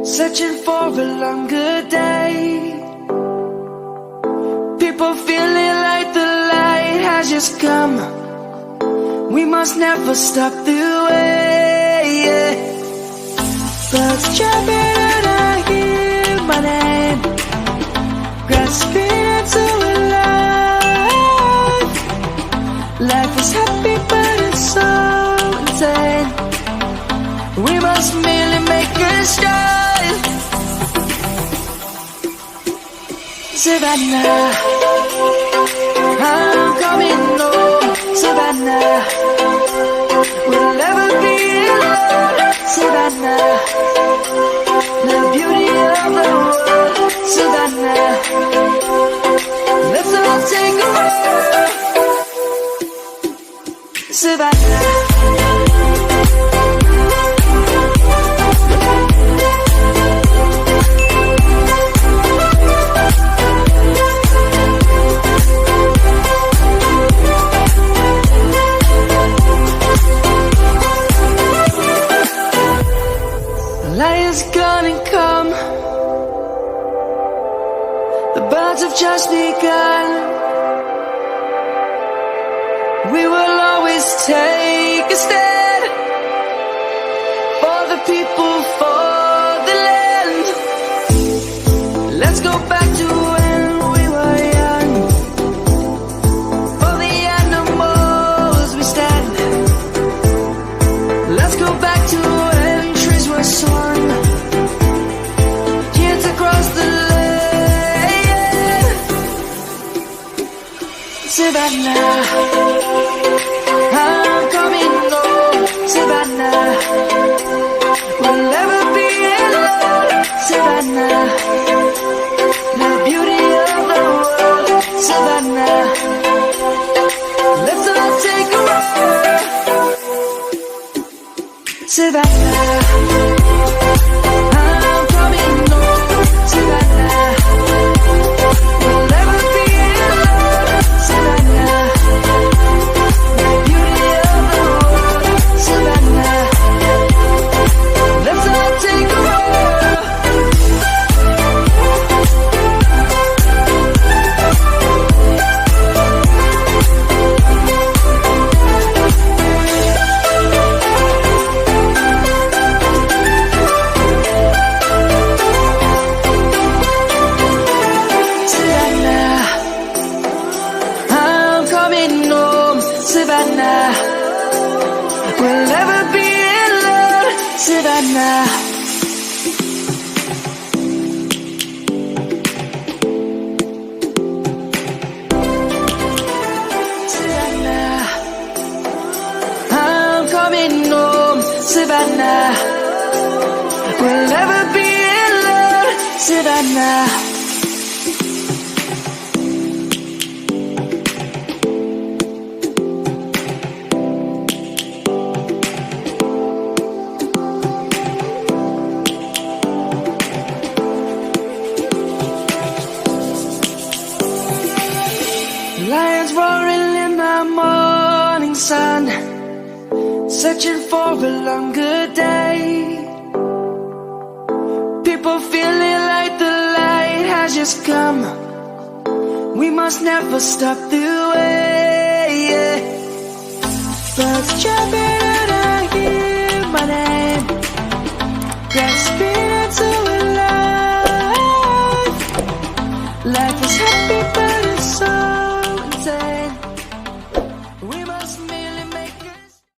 searching for a longer day. People feeling like the light has just come. We must never stop the way. Birds jumping and I hear my name, grasping into a life. Life is happy but it's so insane. We must merely make a start. Savannah, I'm coming home. Savannah, we'll never be alone. Savannah, the beauty of the world. Savannah, let's all take a walk. Savannah. Light is gonna come. The birds have just begun. We will always take a stand for the people, for the land. Let's go back to when we were young. For the animals we stand. Let's go back to when trees were swung. Kids across the land. Savannah, I'm coming home. Savannah, we'll never be alone. Savannah, the beauty of the world. Savannah, let's all take a walk. Savannah, I'm coming home. Savannah, we'll never be alone. Savannah, the beauty of the world. Savannah, let's all take a walk. Savannah, I'm coming home. Savannah, we'll never be alone. Savannah. Savannah, I'm coming home. Savannah, we'll never be alone. Savannah. Lions roaring in the morning sun, searching for a longer day. People feeling like the light has just come. We must never stop the way. Birds jumping and I hear my name, grasping into